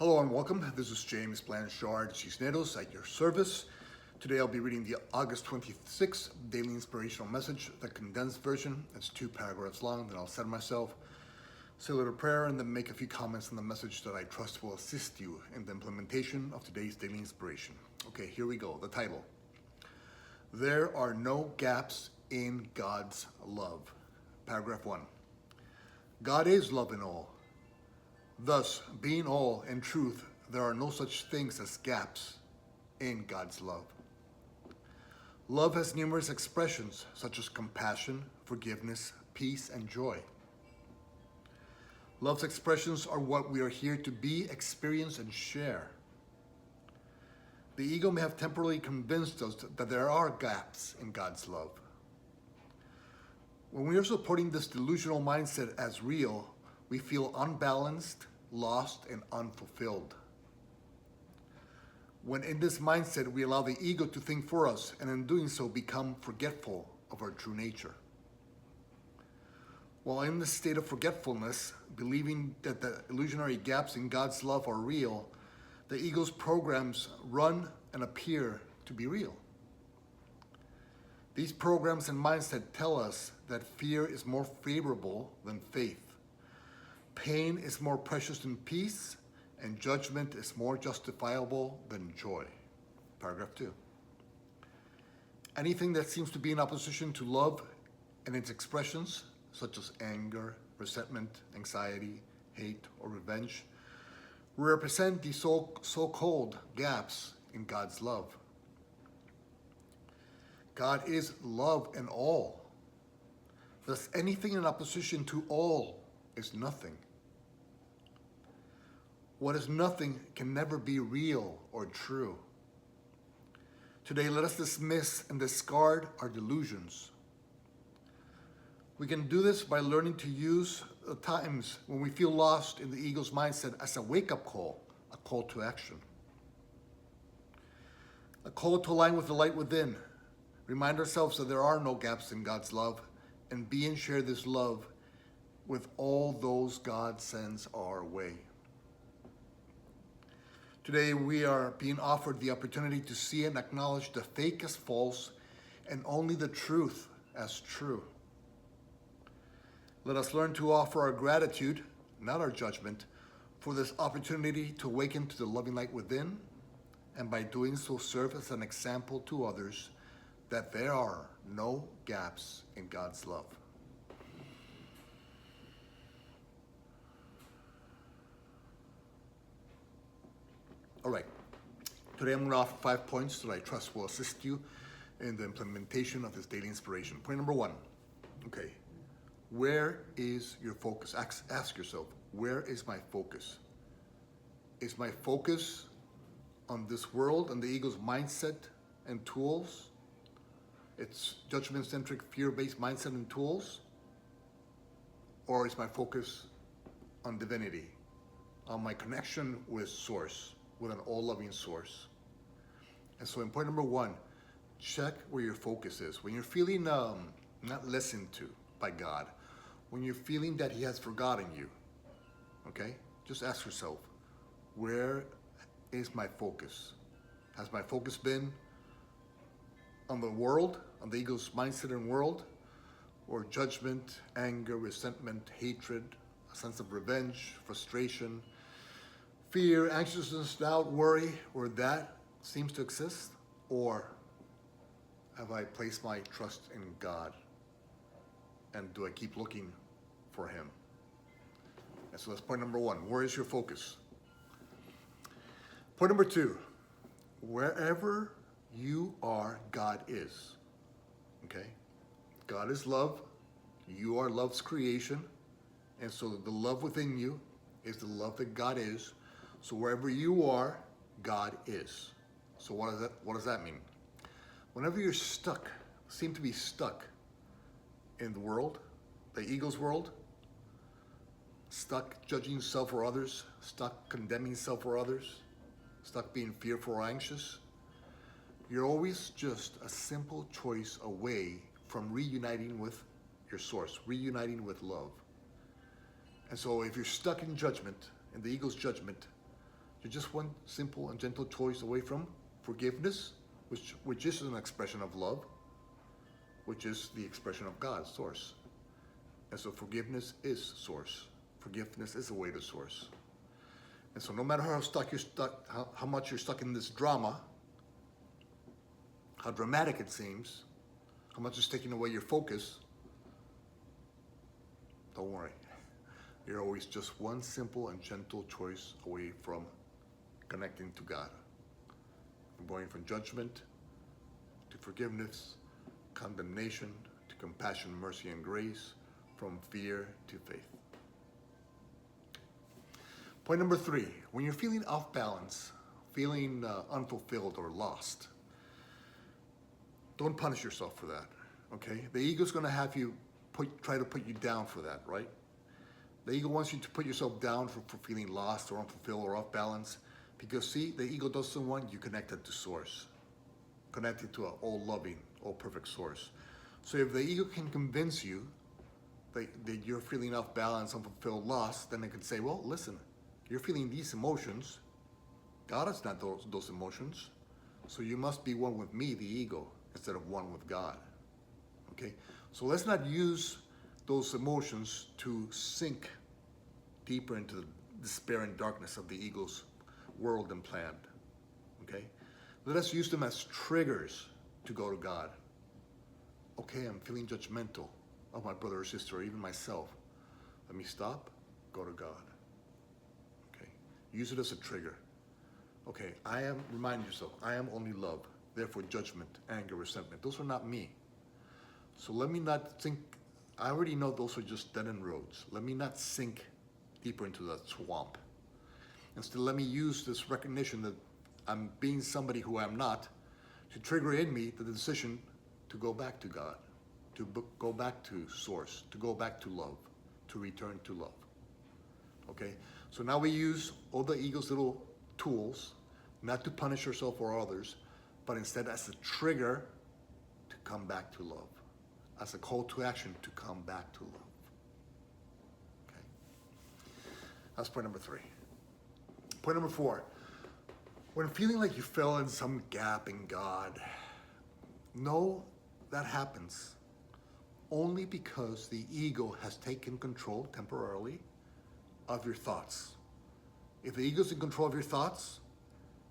Hello and welcome. This is James Blanchard Cisneros at your service. Today I'll be reading the August 26th Daily Inspirational Message, the condensed version. It's 2 paragraphs long. Then I'll center myself, say a little prayer, and then make a few comments on the message that I trust will assist you in the implementation of today's daily inspiration. Okay, here we go. The title: There are no gaps in God's love. Paragraph 1. God is love in all. Thus, being all in truth, there are no such things as gaps in God's love. Love has numerous expressions such as compassion, forgiveness, peace, and joy. Love's expressions are what we are here to be, experience, and share. The ego may have temporarily convinced us that there are gaps in God's love. When we are supporting this delusional mindset as real, we feel unbalanced, lost, and unfulfilled. When in this mindset, we allow the ego to think for us, and in doing so, become forgetful of our true nature. While in this state of forgetfulness, believing that the illusionary gaps in God's love are real, the ego's programs run and appear to be real. These programs and mindset tell us that fear is more favorable than faith. Pain is more precious than peace, and judgment is more justifiable than joy. Paragraph 2. Anything that seems to be in opposition to love and its expressions, such as anger, resentment, anxiety, hate, or revenge, represent the so-called gaps in God's love. God is love in all. Thus, anything in opposition to all is nothing. What is nothing can never be real or true. Today, let us dismiss and discard our delusions. We can do this by learning to use the times when we feel lost in the ego's mindset as a wake-up call, a call to action. A call to align with the light within. Remind ourselves that there are no gaps in God's love, and be and share this love with all those God sends our way. Today we are being offered the opportunity to see and acknowledge the fake as false and only the truth as true. Let us learn to offer our gratitude, not our judgment, for this opportunity to awaken to the loving light within, and by doing so serve as an example to others that there are no gaps in God's love. All right, today I'm going to offer 5 points that I trust will assist you in the implementation of this daily inspiration. Point number 1, okay, where is your focus? Ask yourself, where is my focus? Is my focus on this world and the ego's mindset and tools? Its judgment-centric, fear-based mindset and tools? Or is my focus on divinity, on my connection with Source, with an all-loving Source? And so in point number 1, check where your focus is. When you're feeling not listened to by God, when you're feeling that He has forgotten you, okay, just ask yourself, where is my focus? Has my focus been on the world, on the ego's mindset and world, or judgment, anger, resentment, hatred, a sense of revenge, frustration, fear, anxiousness, doubt, worry, where that seems to exist? Or have I placed my trust in God? And do I keep looking for Him? And so that's point number 1. Where is your focus? Point number 2. Wherever you are, God is. Okay? God is love. You are love's creation. And so the love within you is the love that God is. So wherever you are, God is. So what does that mean? Whenever you're stuck, seem to be stuck in the world, the ego's world, stuck judging self or others, stuck condemning self or others, stuck being fearful or anxious, you're always just a simple choice away from reuniting with your Source, reuniting with love. And so if you're stuck in judgment, in the ego's judgment, You're just one simple and gentle choice away from forgiveness, which is an expression of love, which is the expression of God, source. And so forgiveness is source. Forgiveness is a way to source. And so no matter how much you're stuck in this drama, how dramatic it seems, how much it's taking away your focus, don't worry. You're always just one simple and gentle choice away from connecting to God. From going from judgment to forgiveness, condemnation to compassion, mercy, and grace, from fear to faith. Point number 3, when you're feeling off balance, feeling unfulfilled or lost, don't punish yourself for that, okay? The ego's gonna have you try to put you down for that, right? The ego wants you to put yourself down for feeling lost or unfulfilled or off balance, because see, the ego doesn't want you connected to source, connected to an all-loving, all-perfect source. So if the ego can convince you that you're feeling off balance, unfulfilled, lost, then it can say, well, listen, you're feeling these emotions. God is not those emotions. So you must be one with me, the ego, instead of one with God. Okay? So let's not use those emotions to sink deeper into the despair and darkness of the ego's world and plan. Okay? Let us use them as triggers to go to God. Okay, I'm feeling judgmental of my brother or sister, or even myself. Let me stop, go to God. Okay? Use it as a trigger. Okay, remind yourself, I am only love. Therefore, judgment, anger, resentment, those are not me. So let me not think, I already know those are just dead-end roads. Let me not sink deeper into that swamp. Instead, let me use this recognition that I'm being somebody who I'm not to trigger in me the decision to go back to God, to go back to source, to go back to love, to return to love. Okay? So now we use all the ego's little tools, not to punish yourself or others, but instead as a trigger to come back to love, as a call to action to come back to love. Okay? That's point number 3. Point number 4, when feeling like you fell in some gap in God, know that happens only because the ego has taken control temporarily of your thoughts. If the ego's in control of your thoughts,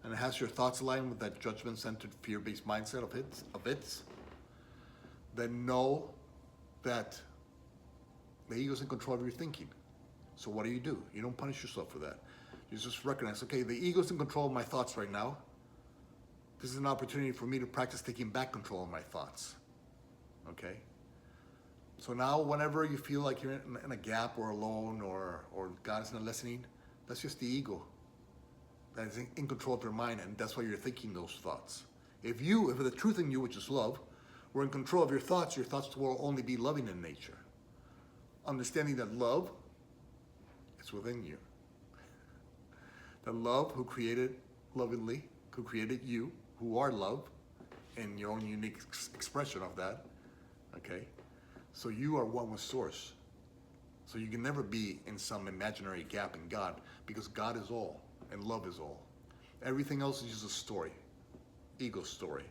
and it has your thoughts aligned with that judgment-centered, fear-based mindset of its, then know that the ego's in control of your thinking. So what do? You don't punish yourself for that. You just recognize, okay, the ego's in control of my thoughts right now. This is an opportunity for me to practice taking back control of my thoughts. Okay? So now whenever you feel like you're in a gap or alone or God is not listening, that's just the ego that is in control of your mind, and that's why you're thinking those thoughts. If the truth in you, which is love, were in control of your thoughts will only be loving in nature. Understanding that love is within you. That love who created lovingly, who created you, who are love, in your own unique expression of that, okay? So you are one with source. So you can never be in some imaginary gap in God, because God is all and love is all. Everything else is just a story, ego story.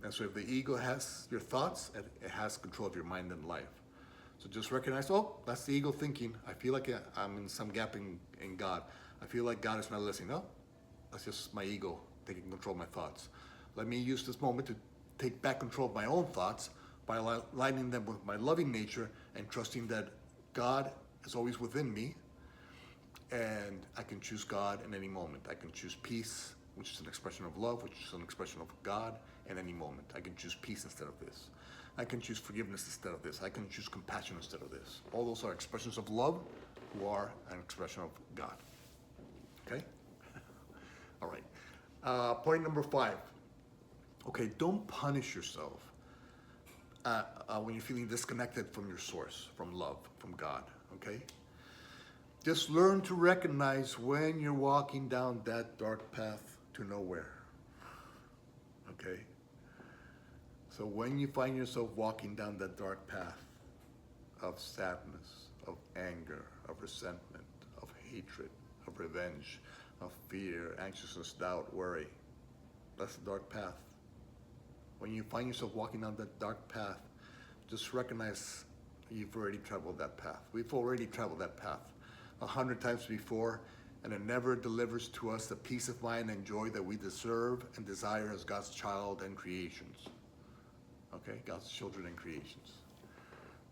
And so if the ego has your thoughts, it has control of your mind and life. So just recognize, oh, that's the ego thinking. I feel like I'm in some gap in God. I feel like God is not listening. No, that's just my ego taking control of my thoughts. Let me use this moment to take back control of my own thoughts by aligning them with my loving nature and trusting that God is always within me, and I can choose God in any moment. I can choose peace, which is an expression of love, which is an expression of God, in any moment. I can choose peace instead of this. I can choose forgiveness instead of this. I can choose compassion instead of this. All those are expressions of love who are an expression of God. Okay? All right. Point number 5. Okay, don't punish yourself when you're feeling disconnected from your source, from love, from God. Okay? Just learn to recognize when you're walking down that dark path to nowhere. Okay? So when you find yourself walking down that dark path of sadness, of anger, of resentment, of hatred, of revenge, of fear, anxiousness, doubt, worry. That's the dark path. When you find yourself walking down that dark path, just recognize you've already traveled that path. We've already traveled that path 100 times before, and it never delivers to us the peace of mind and joy that we deserve and desire as God's child and creations. Okay, God's children and creations.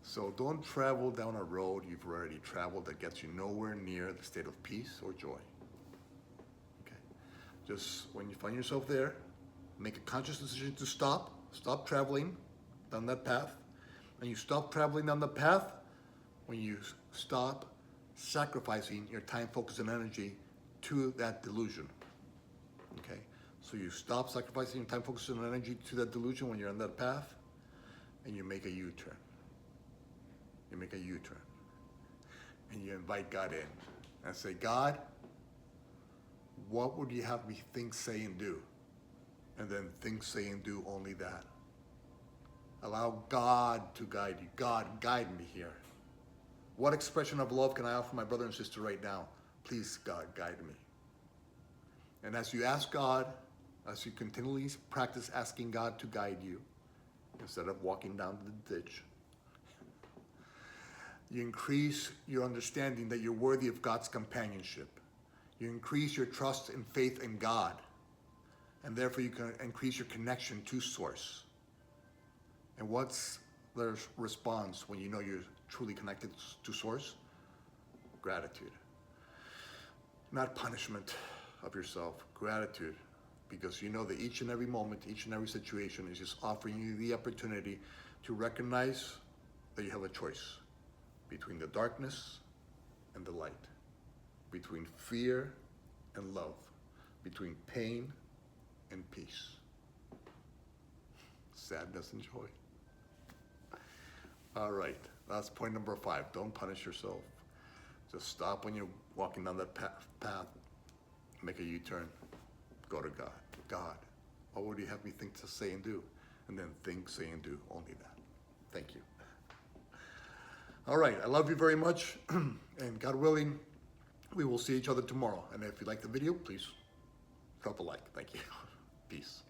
So don't travel down a road you've already traveled that gets you nowhere near the state of peace or joy. Okay, just when you find yourself there, make a conscious decision to stop traveling down that path. And you stop traveling down the path when you stop sacrificing your time, focus, and energy to that delusion. Okay? So you stop sacrificing your time, focus, and energy to that delusion when you're on that path, and you make a U-turn. You make a U-turn. And you invite God in and say, God, what would you have me think, say, and do? And then think, say, and do only that. Allow God to guide you. God, guide me here. What expression of love can I offer my brother and sister right now? Please, God, guide me. And as you ask God, as you continually practice asking God to guide you, instead of walking down the ditch, you increase your understanding that you're worthy of God's companionship. You increase your trust and faith in God, and therefore you can increase your connection to Source. And what's the response when you know you're truly connected to Source? Gratitude. Not punishment of yourself, gratitude. Because you know that each and every moment, each and every situation is just offering you the opportunity to recognize that you have a choice between the darkness and the light, between fear and love, between pain and peace, sadness and joy. All right, that's point number 5. Don't punish yourself. Just stop when you're walking down that path, make a U-turn, go to God. God, what would you have me think, to say, and do? And then think, say, and do only that. Thank you. All right, I love you very much, and God willing, we will see each other tomorrow. And if you like the video, please drop a like. Thank you. Peace.